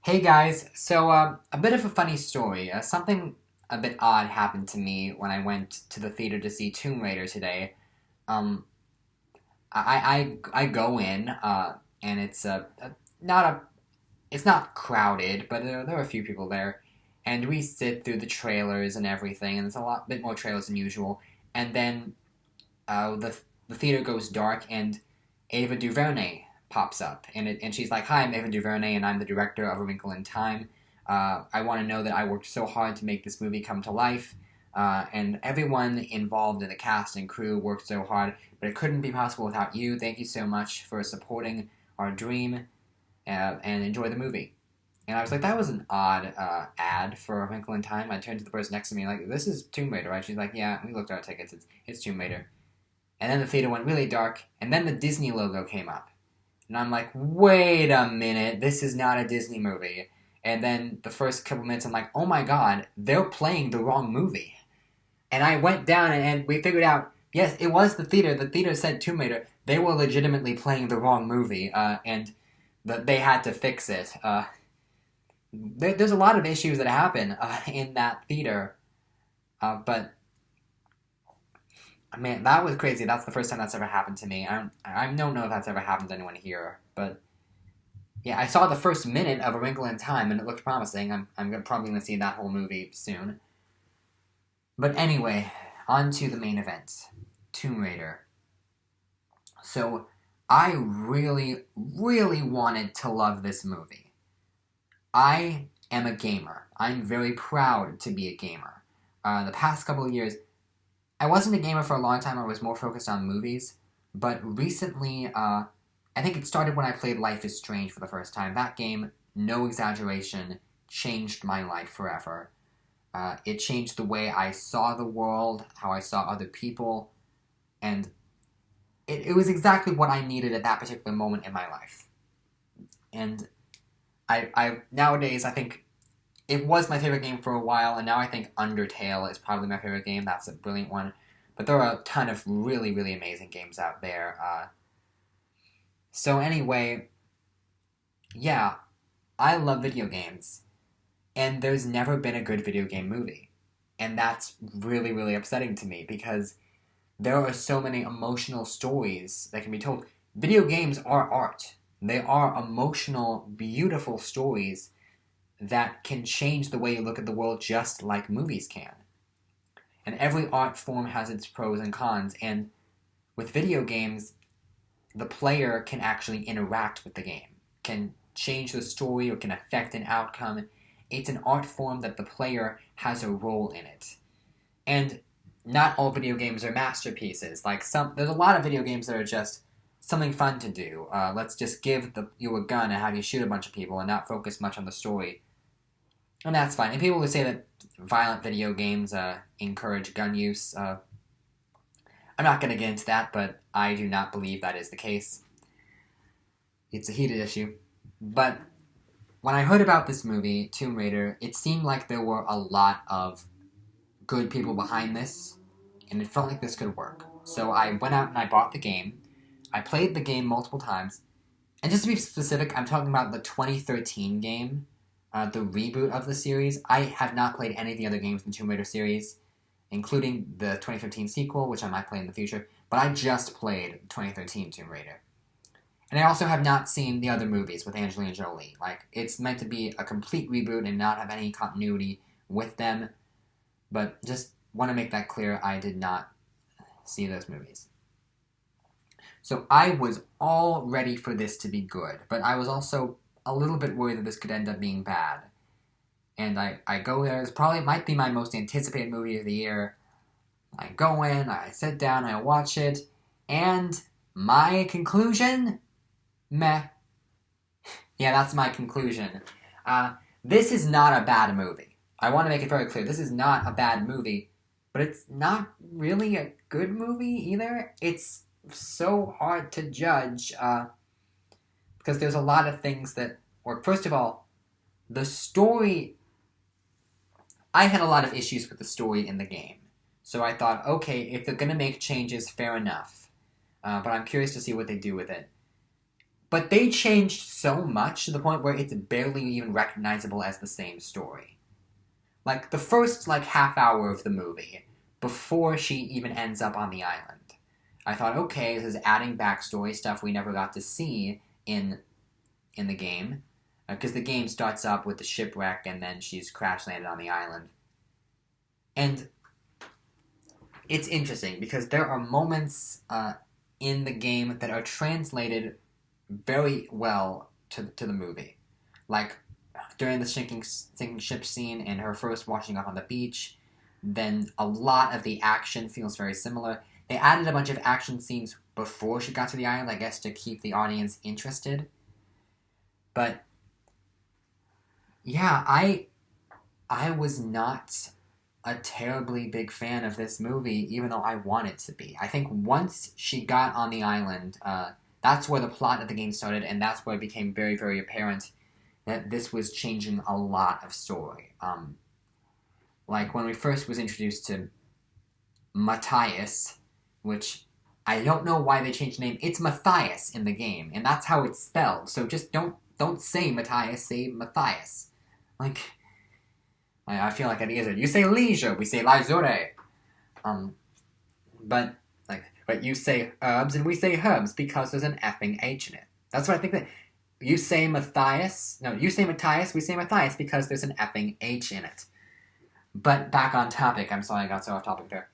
Hey guys, a bit of a funny story. Something a bit odd happened to me when I went to the theater to see Tomb Raider today. Um, I go in, and not a it's not crowded, but there are a few people there, and we sit through the trailers and everything, and there's a bit more trailers than usual. And then the theater goes dark, and Ava DuVernay pops up, and she's like, "Hi, I'm Ava DuVernay, and I'm the director of A Wrinkle in Time. I want to know that I worked so hard to make this movie come to life, and everyone involved in the cast and crew worked so hard, but it couldn't be possible without you. Thank you so much for supporting our dream, and enjoy the movie." And I was like, that was an odd ad for A Wrinkle in Time. I turned to the person next to me, like, "This is Tomb Raider, right?" She's like, "Yeah, we looked at our tickets. It's Tomb Raider." And then the theater went really dark, and then the Disney logo came up. And I'm like, wait a minute, this is not a Disney movie. And then the first couple minutes, I'm like, oh my god, they're playing the wrong movie. And I went down and we figured out, yes, it was the theater. The theater said Tomb Raider. They were legitimately playing the wrong movie, and they had to fix it. There's a lot of issues that happen in that theater, but man, that was crazy. That's the first time that's ever happened to me. I don't know if that's ever happened to anyone here, but yeah, I saw the first minute of A Wrinkle in Time, and it looked promising. I'm probably going to see that whole movie soon. But anyway, on to the main event, Tomb Raider. So, I really, really wanted to love this movie. I am a gamer. I'm very proud to be a gamer. The past couple of years, I wasn't a gamer for a long time. I was more focused on movies. But recently, I think it started when I played Life is Strange for the first time. That game, no exaggeration, changed my life forever. It changed the way I saw the world, how I saw other people, and it was exactly what I needed at that particular moment in my life. And I nowadays, I think it was my favorite game for a while, and now I think Undertale is probably my favorite game. That's a brilliant one. But there are a ton of really, really amazing games out there. So anyway, yeah, I love video games, and there's never been a good video game movie. And that's really, really upsetting to me because there are so many emotional stories that can be told. Video games are art. They are emotional, beautiful stories that can change the way you look at the world just like movies can. And every art form has its pros and cons, and with video games, the player can actually interact with the game, can change the story, or can affect an outcome. It's an art form that the player has a role in it. And not all video games are masterpieces. There's a lot of video games that are just something fun to do. Let's just give you a gun and have you shoot a bunch of people and not focus much on the story. And that's fine. And people would say that violent video games encourage gun use. I'm not going to get into that, but I do not believe that is the case. It's a heated issue. But when I heard about this movie, Tomb Raider, it seemed like there were a lot of good people behind this, and it felt like this could work. So I went out and I bought the game. I played the game multiple times. And just to be specific, I'm talking about the 2013 game, the reboot of the series. I have not played any of the other games in the Tomb Raider series, including the 2015 sequel, which I might play in the future, but I just played 2013 Tomb Raider. And I also have not seen the other movies with Angelina Jolie. It's meant to be a complete reboot and not have any continuity with them, but just want to make that clear, I did not see those movies. So I was all ready for this to be good, but I was also a little bit worried that this could end up being bad. And I go there, it might be my most anticipated movie of the year. I go in, I sit down, I watch it, and my conclusion? Meh. Yeah, that's my conclusion. This is not a bad movie. I want to make it very clear, this is not a bad movie, but it's not really a good movie either. It's so hard to judge, because there's a lot of things that work. First of all, the story... I had a lot of issues with the story in the game. So I thought, okay, if they're going to make changes, fair enough. But I'm curious to see what they do with it. But they changed so much to the point where it's barely even recognizable as the same story. Like, the first, half hour of the movie, before she even ends up on the island, I thought, okay, this is adding backstory, stuff we never got to see in the game. Because the game starts up with the shipwreck, and then she's crash-landed on the island. And it's interesting, because there are moments in the game that are translated very well to the movie. Like, during the sinking ship scene and her first washing up on the beach, then a lot of the action feels very similar. They added a bunch of action scenes before she got to the island, I guess, to keep the audience interested. But, yeah, I was not a terribly big fan of this movie, even though I wanted to be. I think once she got on the island, that's where the plot of the game started, and that's where it became very, very apparent that this was changing a lot of story. Like, when we first was introduced to Matthias, which I don't know why they changed the name. It's Matthias in the game, and that's how it's spelled. So just don't say Matthias, say Matthias. Like, I feel like an idiot. You say leisure, we say leisure. But you say herbs and we say herbs because there's an effing H in it. That's what I think that... You say Matthias, we say Matthias because there's an effing H in it. But back on topic, I'm sorry I got so off topic there.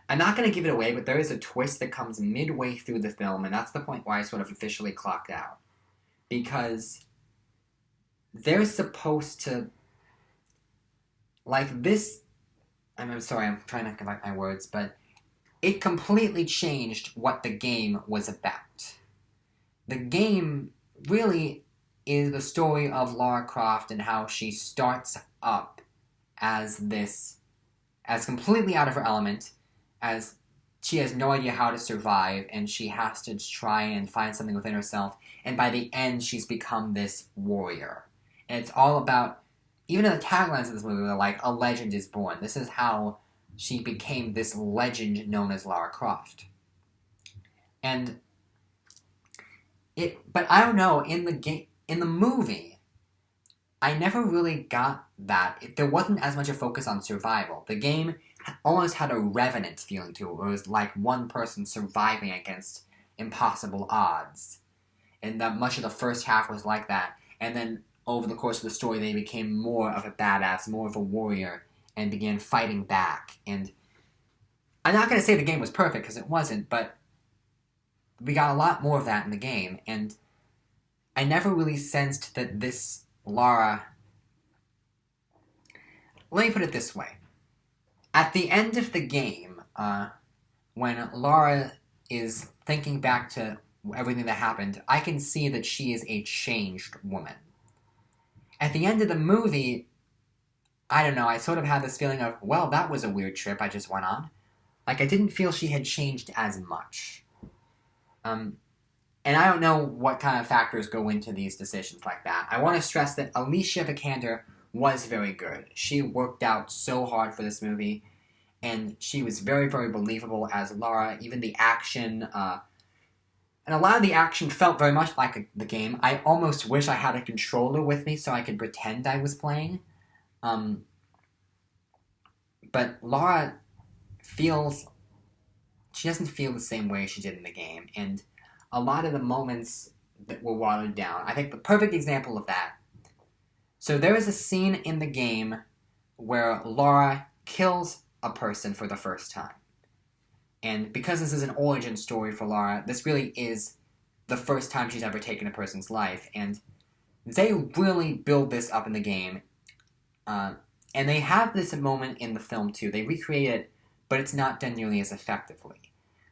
I'm not going to give it away, but there is a twist that comes midway through the film, and that's the point where I sort of officially clocked out. Because they're supposed to... Like, this... I'm sorry, I'm trying to collect my words, but it completely changed what the game was about. The game really is the story of Lara Croft and how she starts up as completely out of her element, as she has no idea how to survive, and she has to try and find something within herself, and by the end, she's become this warrior. And it's all about, even in the taglines of this movie, they're like, a legend is born. This is how she became this legend known as Lara Croft. But I don't know, in the movie, I never really got that. There wasn't as much a focus on survival. The game almost had a Revenant feeling to it, where it was like one person surviving against impossible odds. And that much of the first half was like that. And then over the course of the story, they became more of a badass, more of a warrior, and began fighting back. And I'm not going to say the game was perfect, because it wasn't, but we got a lot more of that in the game, and I never really sensed that this Lara... Let me put it this way. At the end of the game, when Lara is thinking back to everything that happened, I can see that she is a changed woman. At the end of the movie, I don't know, I sort of had this feeling of, well, that was a weird trip I just went on. Like, I didn't feel she had changed as much. And I don't know what kind of factors go into these decisions like that. I want to stress that Alicia Vikander was very good. She worked out so hard for this movie, and she was very, very believable as Lara. Even the action, and a lot of the action felt very much like the game. I almost wish I had a controller with me so I could pretend I was playing. But Lara she doesn't feel the same way she did in the game, and a lot of the moments that were watered down. I think the perfect example of that. So there is a scene in the game where Lara kills a person for the first time. And because this is an origin story for Lara, this really is the first time she's ever taken a person's life, and they really build this up in the game. And they have this moment in the film too. They recreate it, but it's not done nearly as effectively.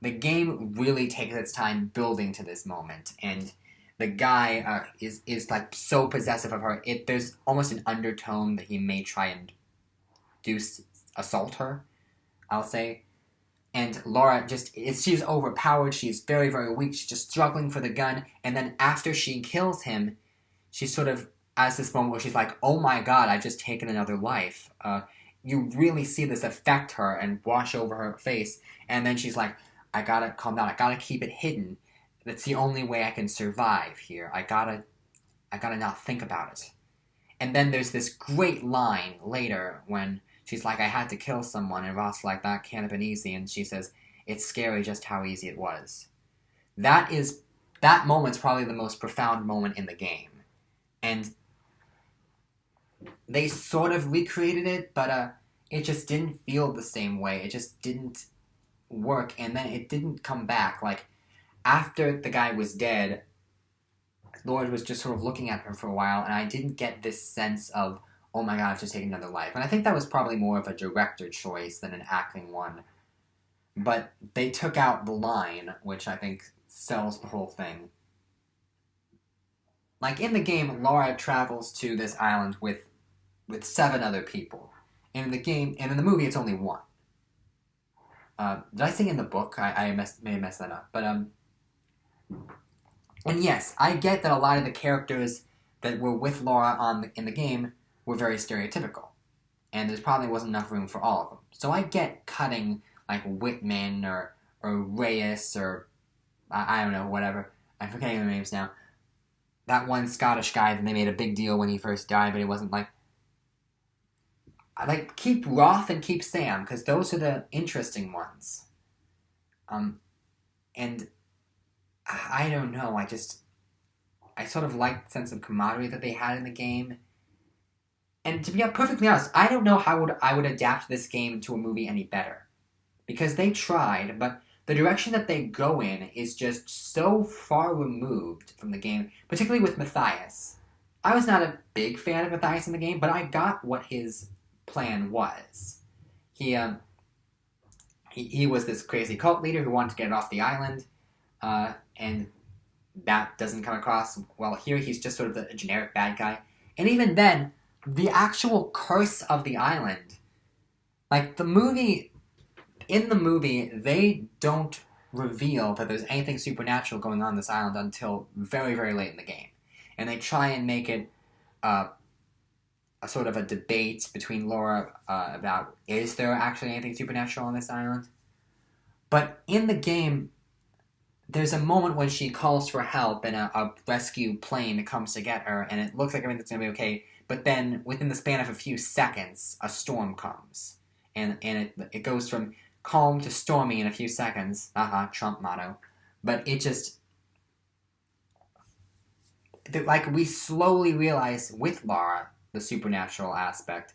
The game really takes its time building to this moment, and the guy is like so possessive of her. There's almost an undertone that he may try and assault her, I'll say. And Lara she's overpowered. She's very, very weak. She's just struggling for the gun. And then after she kills him, she sort of has this moment where she's like, oh my god, I've just taken another life. You really see this affect her and wash over her face. And then she's like, I gotta calm down. I gotta keep it hidden. that's the only way I can survive here. I gotta not think about it. And then there's this great line later when she's like, I had to kill someone, and Ross like, that can't have been easy, and she says, it's scary just how easy it was. That moment's probably the most profound moment in the game. And they sort of recreated it, but it just didn't feel the same way. It just didn't work, and then it didn't come back. Like, after the guy was dead, Lord was just sort of looking at her for a while, and I didn't get this sense of, oh my god, I've just taken another life. And I think that was probably more of a director choice than an acting one. But they took out the line, which I think sells the whole thing. Like, in the game, Laura travels to this island with 7 other people. And in the movie, it's only 1. Did I say in the book? I may have messed that up. But, and yes, I get that a lot of the characters that were with Laura in the game were very stereotypical. And there probably wasn't enough room for all of them. So I get cutting, like, Whitman or Reyes or, I don't know, whatever. I'm forgetting the names now. That one Scottish guy that they made a big deal when he first died, but he wasn't, like... keep Roth and keep Sam, because those are the interesting ones. And I don't know, I sort of liked the sense of camaraderie that they had in the game. And to be perfectly honest, I don't know how I would adapt this game to a movie any better. Because they tried, but the direction that they go in is just so far removed from the game, particularly with Matthias. I was not a big fan of Matthias in the game, but I got what his plan was. He was this crazy cult leader who wanted to get it off the island, and that doesn't come across well here. He's just sort of a generic bad guy. And even then, the actual curse of the island, like in the movie, they don't reveal that there's anything supernatural going on this island until very, very late in the game. And they try and make it a sort of a debate between Laura about, is there actually anything supernatural on this island? But in the game, there's a moment when she calls for help and a rescue plane comes to get her, and it looks like everything's going to be okay, but then within the span of a few seconds, a storm comes. And it goes from calm to stormy in a few seconds. Trump motto. But it just... we slowly realize with Laura the supernatural aspect,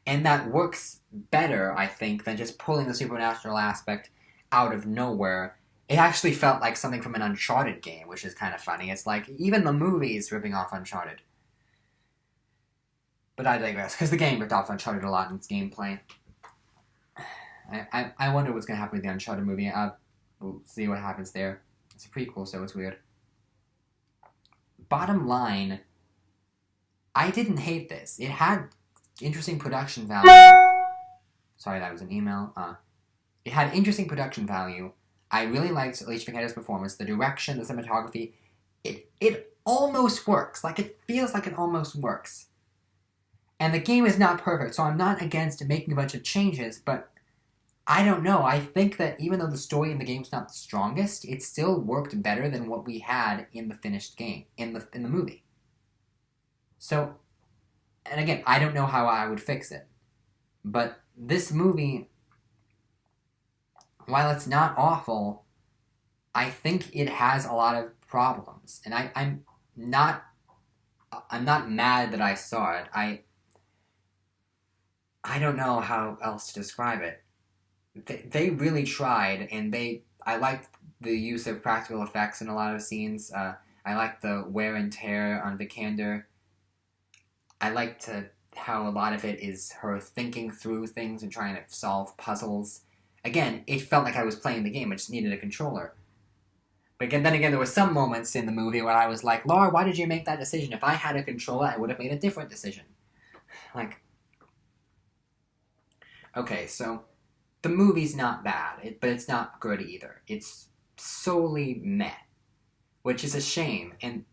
and that works better, I think, than just pulling the supernatural aspect out of nowhere. It actually felt like something from an Uncharted game, which is kind of funny. It's like, even the movie is ripping off Uncharted. But I digress, because the game ripped off Uncharted a lot in its gameplay. I wonder what's going to happen with the Uncharted movie. We'll see what happens there. It's a prequel, so it's weird. Bottom line, I didn't hate this. It had interesting production value. Sorry, that was an email. It had interesting production value. I really liked Alicia Vikander's performance. The direction, the cinematography, it almost works. Like, it feels like it almost works. And the game is not perfect, so I'm not against making a bunch of changes, but I don't know. I think that even though the story in the game's not the strongest, it still worked better than what we had in the finished game, in the movie. So, and again, I don't know how I would fix it. But this movie, while it's not awful, I think it has a lot of problems. And I'm not mad that I saw it. I don't know how else to describe it. They really tried, and I liked the use of practical effects in a lot of scenes. I liked the wear and tear on Vikander. I liked how a lot of it is her thinking through things and trying to solve puzzles. Again, it felt like I was playing the game. I just needed a controller. But then again, there were some moments in the movie where I was like, Laura, why did you make that decision? If I had a controller, I would have made a different decision. Like, okay, so the movie's not bad, but it's not good either. It's solely meh, which is a shame. And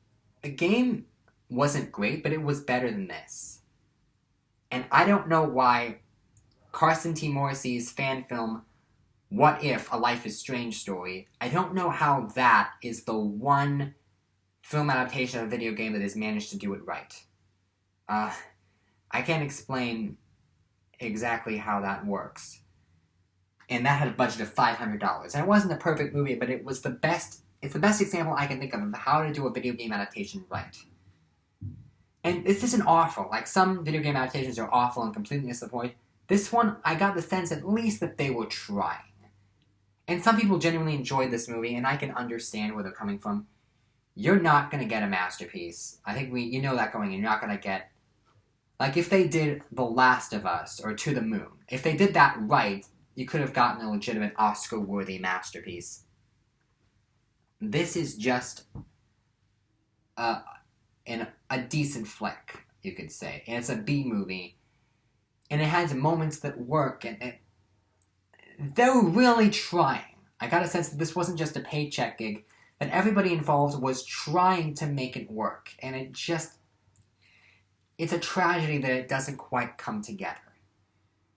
the game wasn't great, but it was better than this. And I don't know why Carson T. Morrissey's fan film What If, A Life is Strange story, I don't know how that is the one film adaptation of a video game that has managed to do it right. I can't explain exactly how that works. And that had a budget of $500. And it wasn't a perfect movie, but it was the best. It's the best example I can think of how to do a video game adaptation right. And this isn't awful. Like, some video game adaptations are awful and completely miss the point. This one, I got the sense at least that they were trying. And some people genuinely enjoyed this movie, and I can understand where they're coming from. You're not going to get a masterpiece. I think you know that going in. You're not going to get... Like, if they did The Last of Us or To the Moon, if they did that right, you could have gotten a legitimate Oscar-worthy masterpiece. This is just a decent flick, you could say. And it's a B movie. And it has moments that work, and they're really trying. I got a sense that this wasn't just a paycheck gig, that everybody involved was trying to make it work. And it's a tragedy that it doesn't quite come together.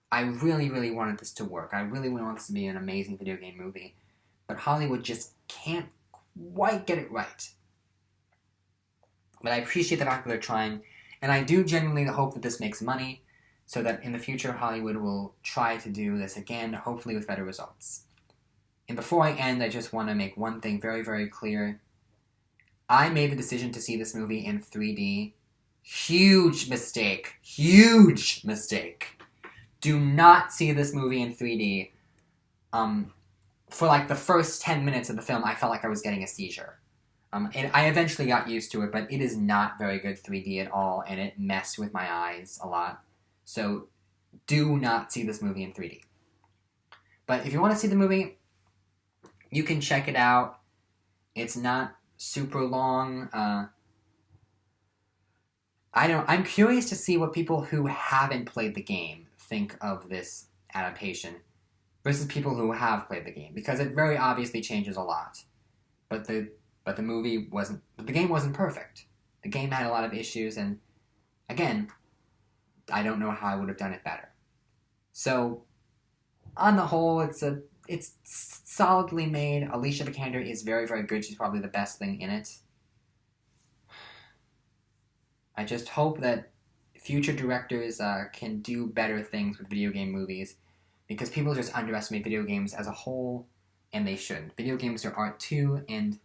I really, really wanted this to work. I really wanted this to be an amazing video game movie. But Hollywood just can't quite get it right. But I appreciate the fact that they're trying. And I do genuinely hope that this makes money, so that in the future Hollywood will try to do this again, hopefully with better results. And before I end, I just want to make one thing very, very clear. I made the decision to see this movie in 3D. Huge mistake. Huge mistake. Do not see this movie in 3D. For like the first 10 minutes of the film, I felt like I was getting a seizure. And I eventually got used to it, but it is not very good 3D at all, and it messed with my eyes a lot. So do not see this movie in 3D. But if you want to see the movie, you can check it out. It's not super long. I'm curious to see what people who haven't played the game think of this adaptation versus people who have played the game, because it very obviously changes a lot. But the game wasn't perfect. The game had a lot of issues, and again, I don't know how I would have done it better. So, on the whole, it's solidly made. Alicia Vikander is very, very good. She's probably the best thing in it. I just hope that future directors can do better things with video game movies, because people just underestimate video games as a whole, and they shouldn't. Video games are art too, and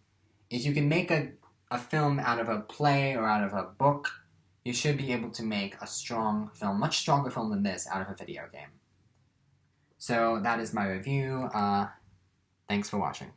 if you can make a film out of a play or out of a book, you should be able to make a strong film, much stronger film than this, out of a video game. So that is my review. Thanks for watching.